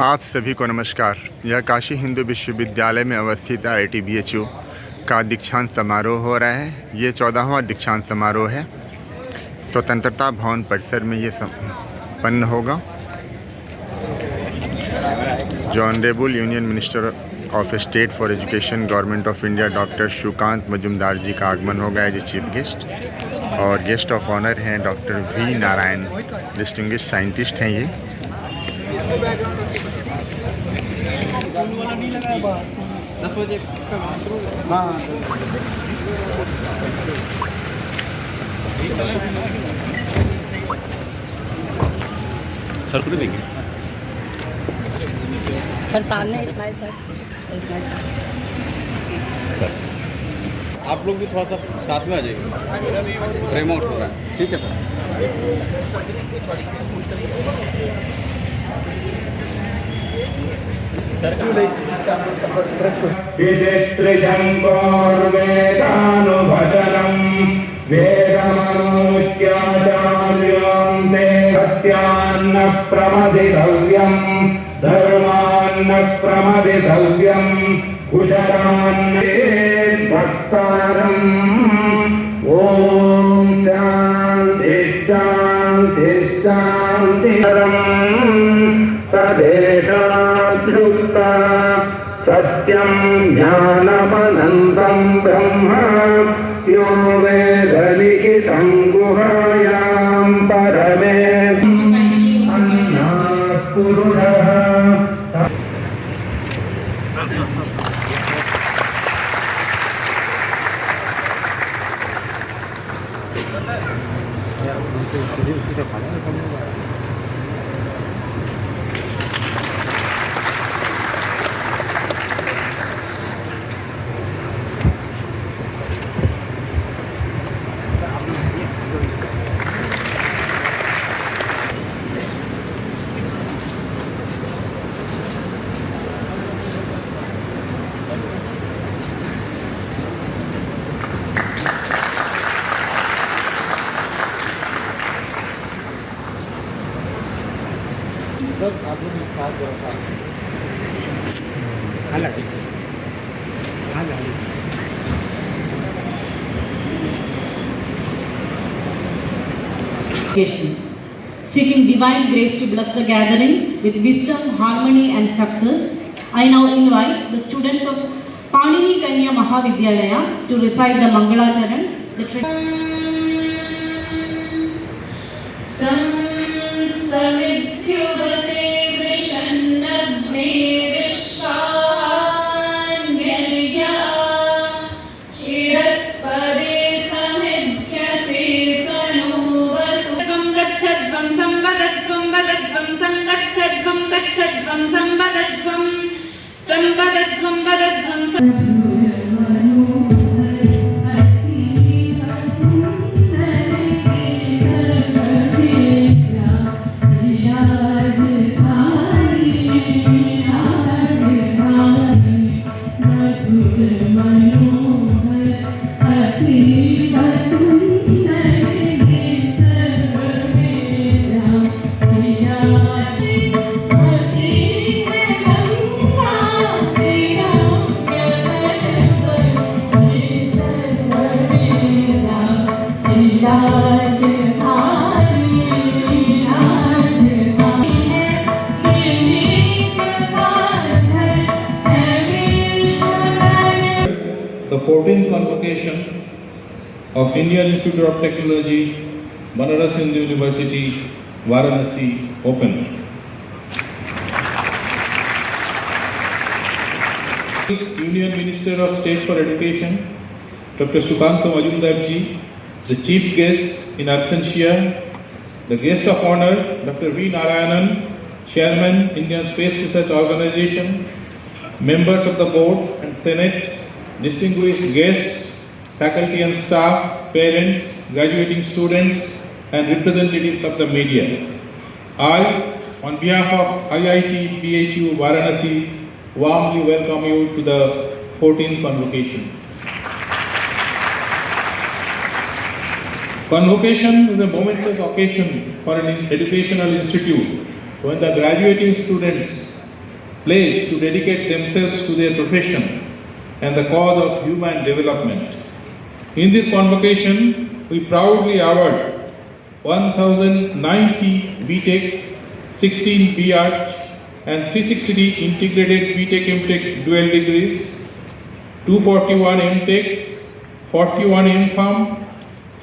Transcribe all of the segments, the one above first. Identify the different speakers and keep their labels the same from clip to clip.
Speaker 1: आप सभी को नमस्कार। यह काशी हिंदू विश्वविद्यालय में अवस्थित IIT BHU का दीक्षांत समारोह हो रहा है। ये 14वां दीक्षांत समारोह है। स्वतंत्रता भवन परिसर में ये संपन्न होगा। जो honourable union minister of state for education government of India doctor Sukanta Majumdar ji का आगमन होगा एज ए चीफ गेस्ट, और गेस्ट ऑफ ऑनर हैं doctor V Narayan, distinguished scientist हैं ये।
Speaker 2: सर खुद देंगे
Speaker 3: सर सामने इस्माइल
Speaker 2: सर।
Speaker 4: आप लोग भी थोड़ा सा साथ में आ जाइए, फ्रेम आउट हो रहा है।
Speaker 2: ठीक है सर।
Speaker 5: सत्यान्न प्रमदितव्यम् धर्मान्न प्रमदितव्यम् कुशलान्न भक्तारम्। ॐ शान्ति शान्ति शान्तिरम् तदेशाद्युक्ता सत्यं ज्ञानमनन्तं ब्रह्म यो वेदलिखितं गुहायां परमे पुरुषः।
Speaker 4: सर आप लोग एक साथ
Speaker 3: Seeking divine grace to bless the gathering with wisdom, harmony and success, I now invite the students of Panini Kanya Mahavidyalaya to recite the Mangalacharan.
Speaker 6: समित्युवसे वृषन्नग्ने विश्वान्यर्या इडस्पदे समिध्यसे सनो वसुत्वं गच्छध्वं संवदध्वं वदध्वं संगच्छध्वं गच्छध्वं संवदध्वं संवदध्वं वदध्वं
Speaker 7: The 14th convocation of Indian Institute of Technology, Banaras Hindu University, Varanasi, open. Union Minister of State for Education, Dr. Sukant Majumdar ji, the chief guest in absentia, the guest of honor, Dr. V. Narayanan, Chairman, Indian Space Research Organization, members of the board and Senate, distinguished guests, faculty and staff, parents, graduating students, and representatives of the media. I, on behalf of IIT BHU Varanasi, warmly welcome you to the 14th convocation. Convocation is a momentous occasion for an educational institute when the graduating students place to dedicate themselves to their profession and the cause of human development. In this convocation, we proudly award 1090 BTech, 16 BArch and 360 integrated BTech MTech dual degrees, 241 MTechs, 41 MPharm,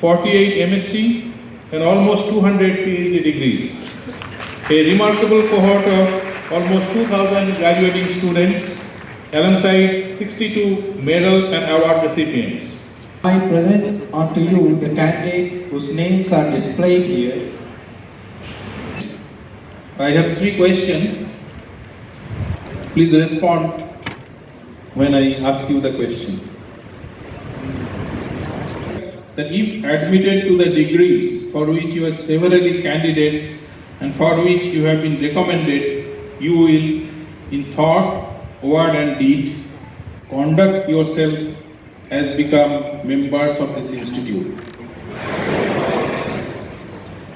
Speaker 7: 48 MSc and almost 200 PhD degrees. A remarkable cohort of almost 2,000 graduating students alongside 62 medal and award recipients.
Speaker 8: I present unto you the candidate whose names are displayed here.
Speaker 7: I have 3 questions. Please respond when I ask you the question. That if admitted to the degrees for which you are severally candidates and for which you have been recommended, you will, in thought, word and deed, conduct yourself as become members of this institute.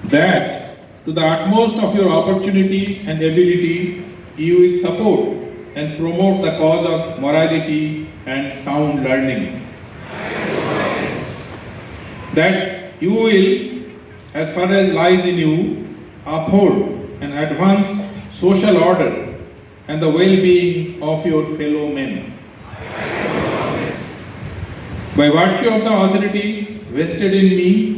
Speaker 7: That, to the utmost of your opportunity and ability, you will support and promote the cause of morality and sound learning. That you will, as far as lies in you, uphold and advance social order and the well-being of your fellow men. By virtue of the authority vested in me,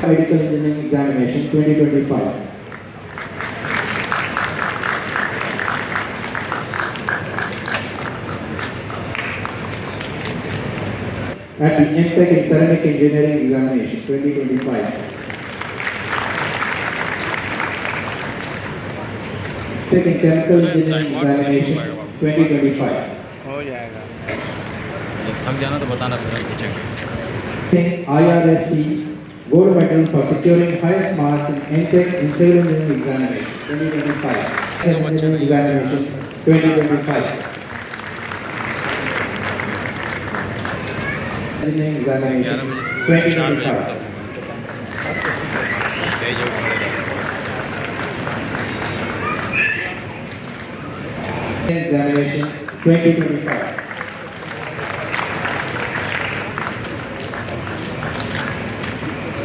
Speaker 8: Medical Engineering Examination 2025. At the MTech in Ceramic Engineering Examination 2025. MTech in Chemical Engineering Examination 2025.
Speaker 2: हम जाना तो बताना फिर पूछेंगे.
Speaker 8: IRSC Gold Medal for securing highest marks in MTech in Civil Engineering Examination 2025. Engineering Examination 2025. Engineering Examination 2025. Examination 2025.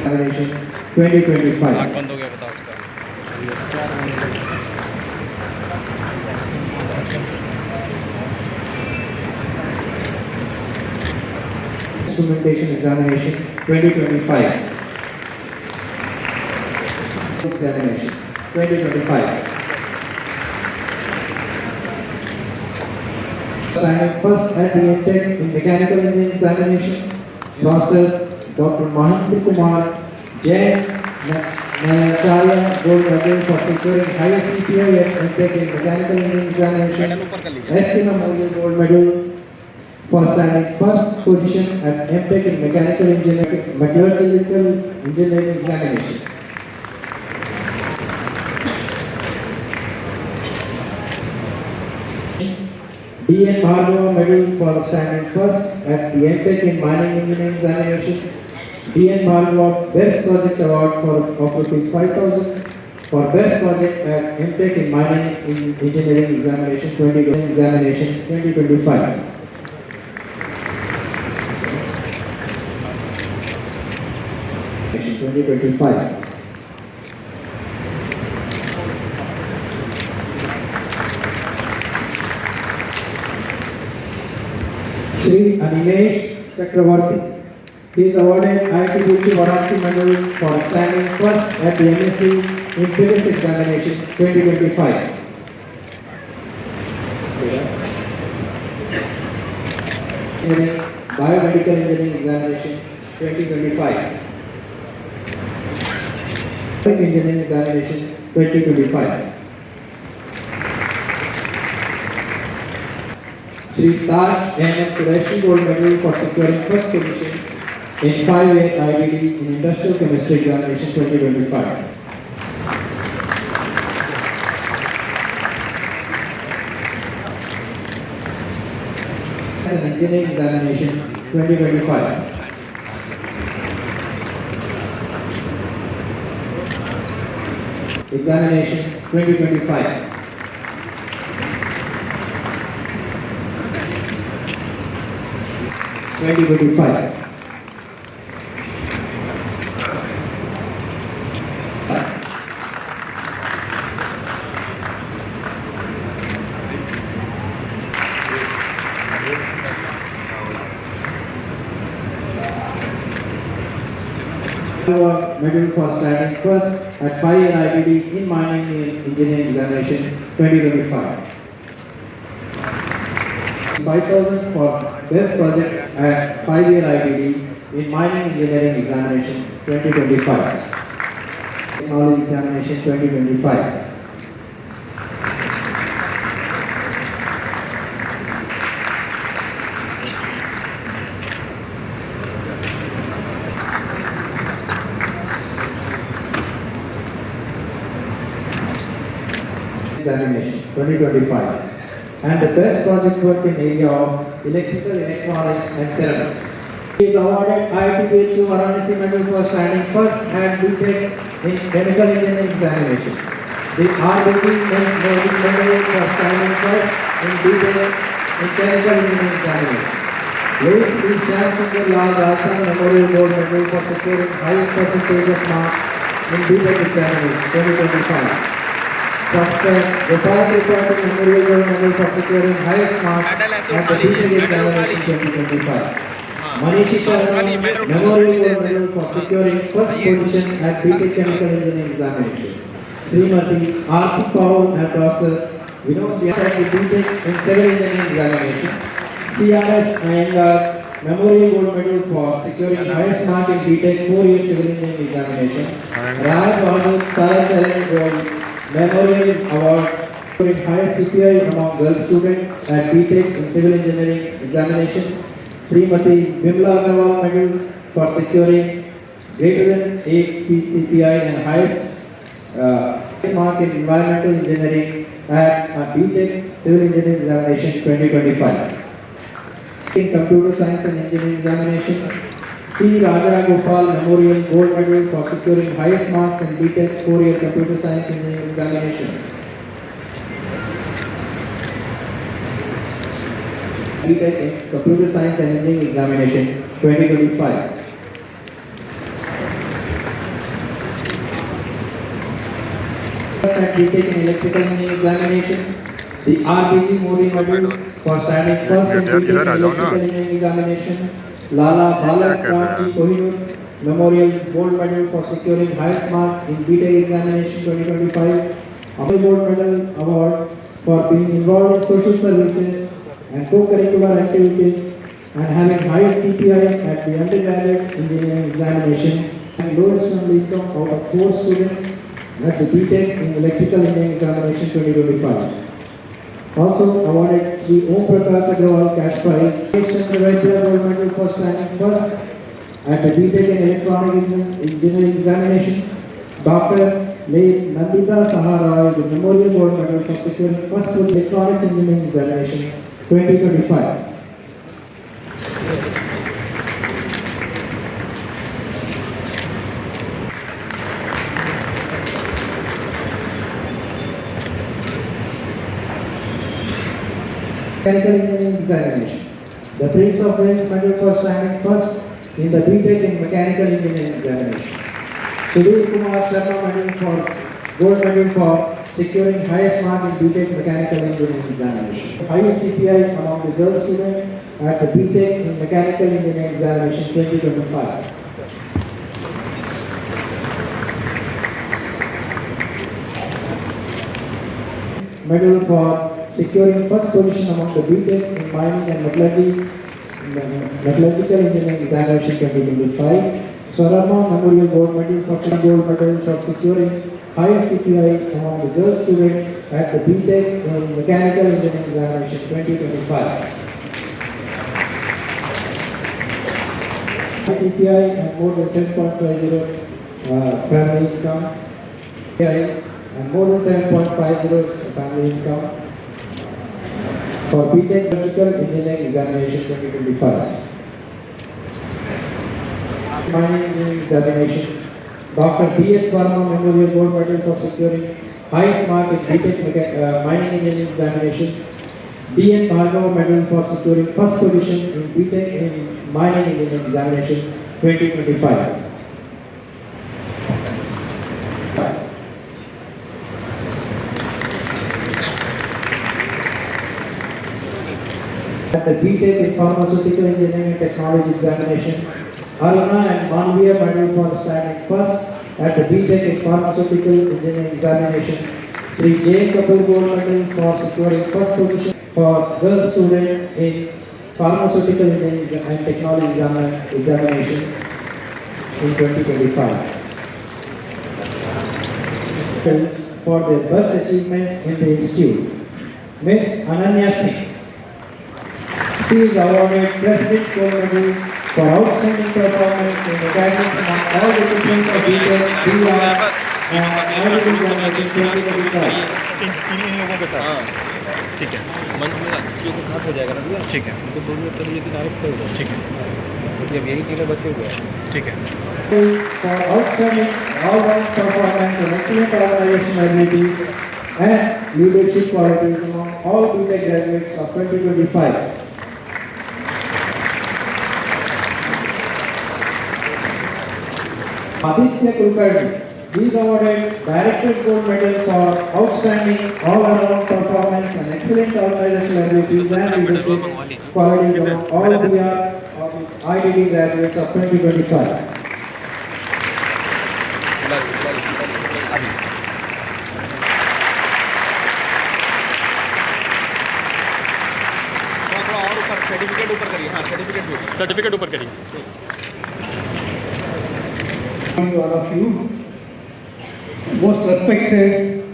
Speaker 8: Examination 2025.
Speaker 4: बंद हो गया बताओ उसका.
Speaker 8: Instrumentation Examination 2025. Examinations 2025. Standing first at the MTech in Mechanical Engineering Examination, Professor Dr. Mahanti Kumar Jain Nayacharya Gold Medal for securing highest CPI at MTech in Mechanical Engineering Examination. S. Sinamoli Gold Medal for standing first position at MTech in Mechanical Engineering Metallurgical Engineering Examination. D.N. Bhargava Medal for standing first at the MTech in Mining Engineering Examination. D.N. Bhargava Best Project Award of Rs 5,000 for Best Project at MTech in Mining Engineering Examination 2025. Shri Animesh Chakravarti. He is awarded IIT Guwahati Varanasi Medal for standing first at the MSc in Physics Examination 2025. Biomedical Engineering Examination 2025. Engineering Examination 2025. Shri Taj Ahmed Qureshi Gold Medal for securing first position in 5A IDD in Industrial Chemistry Examination 2025. As an Engineering Examination 2025. Examination 2025. Medal for standing first at 5 IBD in Mining Engineering Examination 2025. 5,000 for Best Project at 5-year IBD in Mining Engineering Examination 2025. Technology Examination 2025. Examination 2025 and the best project work in area of electrical, electronics and ceramics. He is awarded IIT PHU Varanasi Medal for standing first at BTech in Chemical Engineering Examination. The RBT Medal for standing first in BTech in Chemical Engineering Examination. Late Sri Shyamsundar Lal Rajasthan Memorial Gold Medal for securing highest percentage of marks in BTech Examination 2025. Professor Gopal Tripathi Memorial Gold Medal for securing highest marks at the BTech Examination 2025. Manishi Sharma Memorial Gold Medal for securing first position at BTech Chemical Engineering Examination. Srimati Aarti Paul and Professor Vinod Vyas at the BTech in Civil Engineering Examination. CRS Iyengar Memorial Gold Medal for securing highest mark in BTech 4-year Civil Engineering Examination. Rai Bahadur Taracharan Gold Memorial Award for highest CPI among girl students at BTech in Civil Engineering Examination. Srimati Bimla Agarwal Medal for securing greater than 8 CPI and highest mark in Environmental Engineering at BTech Civil Engineering Examination 2025. In Computer Science and Engineering Examination, C. Raja Gopal Memorial Gold Medal for securing highest marks in BTech 4-year Computer Science Engineering Examination. BTech in Computer Science and Engineering Examination 2025. At BTech in Electrical Engineering Examination, the RBG Modi Medal for standing first in BTech in Electrical Engineering Examination. Lala Balakrishna Kohinoor Memorial Gold Medal for securing highest mark in BTech Examination 2025. Amul Gold Medal Award for being involved in social services and co-curricular activities and having highest CPI at the undergraduate engineering examination and lowest family income out of 4 students at the BTech in Electrical Engineering Examination 2025. Also awarded Sri Om Prakash Agrawal Cash Prize. Vaidya Gold Medal for standing first at the BTech in Electronic Engineering Examination. Dr. Nandita Saharoy the Memorial Gold Medal for securing first in Electronics Engineering Examination 2025. Mechanical Engineering Examination. The Prince of Wales Medal for standing first in the BTech in Mechanical Engineering Examination. Sudhir Kumar Sharma Medal for Gold Medal for securing highest mark in BTech Mechanical Engineering Examination. Highest CPI among the girl students at the BTech in Mechanical Engineering Examination 2025. Medal for securing first position among the BTech in Mining and Metallurgical Engineering Examination 2025. Swarama Memorial Gold Medal for securing highest CPI among the girl students at the BTech in Mechanical Engineering Examination 2025. CPI and more than 7.50 family income. CPI and more than 7.50 family income for BTech Electrical Engineering Examination 2025. Mining Engineering Examination. Dr. B.S. Varma Memorial Gold Medal for securing highest mark in BTech Mining Engineering Examination. D.N. Bhargava Medal for securing first position in BTech in Mining Engineering Examination 2025. At the BTech in Pharmaceutical Engineering and Technology Examination, Aruna and Manviya Medal for standing first at the BTech in Pharmaceutical Engineering Examination. Sri J. Kapil Gold Medal for securing first position for girl student in Pharmaceutical Engineering and Technology Examinations in 2025. For their best achievements in the institute. Ms. Ananya Singh. She is awarded President's Gold Medal for outstanding performance in academics among all disciplines of BTech, BR, and Medical Examination 2025.
Speaker 2: इन लोगों के साथ ठीक है मंच में बच्चियों के साथ हो जाएगा ना भैया ठीक है उनको बोलिए तभी ये तारीफ करोगे ठीक है क्योंकि अब यही तीनों बच्चे हुए हैं ठीक है
Speaker 8: For outstanding all-round performance and excellent organization abilities and leadership qualities among all BTech graduates of 2025. Aditya Kulkarni. He is awarded Director's Gold Medal for outstanding all-around performance and excellent organizational abilities and leadership qualities among all BR IDD graduates of 2025.
Speaker 4: Certificate ऊपर करिए हाँ certificate ऊपर करिए
Speaker 9: all of you, most respected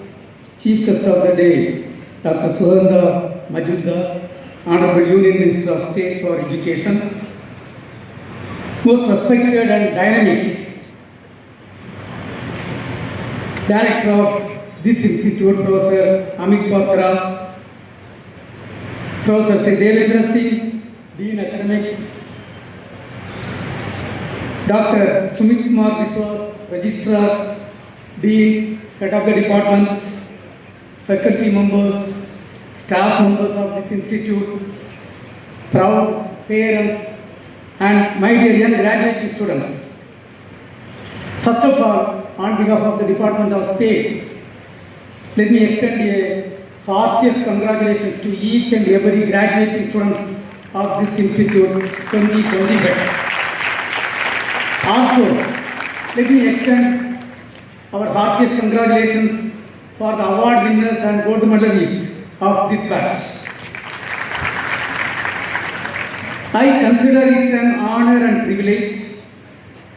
Speaker 9: Chief Guest of the day, Dr. Suhanda Majumdar, Honorable Union Minister of State for Education, most respected and dynamic Director of this institute, Professor Amit Patra, Professor Sri Devendra Singh, Dean Academics, Dr. Sumit Kumar Biswas, Registrar, Deans, Head of the Departments, Faculty members, staff members of this institute, proud parents, and my dear young graduate students. First of all, on behalf of the Department of States, let me extend a heartiest congratulations to each and every graduate students of this institute 2025. Also, let me extend our heartiest congratulations for the award winners and gold medalists of this batch. I consider it an honor and privilege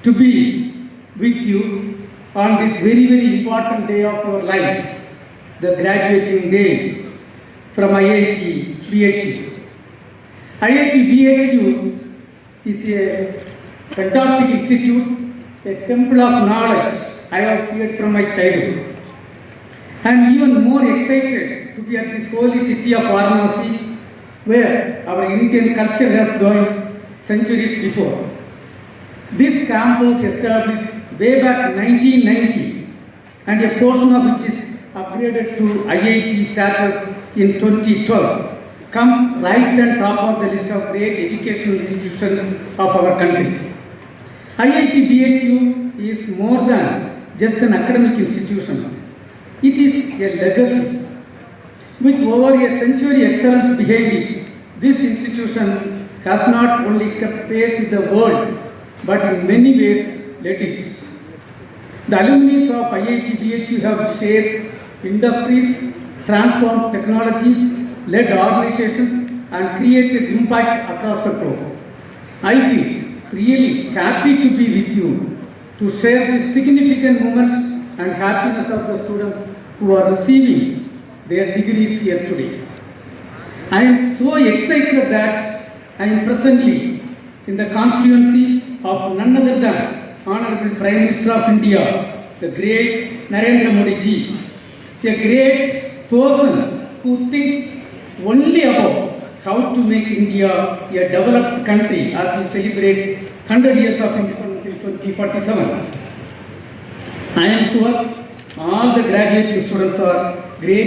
Speaker 9: to be with you on this very, very important day of your life, the graduating day from IIT BHU. IIT BHU is a fantastic institute, a temple of knowledge I have heard from my childhood. I am even more excited to be at this holy city of Varanasi, where our Indian culture has gone centuries before. This campus established way back 1990, and a portion of which is upgraded to IIT status in 2012, comes right on top of the list of great educational institutions of our country. IIT BHU is more than just an academic institution. It is a legacy. With over a century excellence behind it, this institution has not only kept pace with the world, but in many ways led it. The alumni of IIT BHU have shaped industries, transformed technologies, led organizations, and created impact across the globe. I feel really happy to be with you to share this significant moment and happiness of the students who are receiving their degrees here today. I am so excited that I am presently in the constituency of none other than Honorable Prime Minister of India, the great Narendra Modi ji, a great person who thinks only about how to make India a developed country as we celebrate 100 years of independence in 2047. I am sure all the graduate students are great.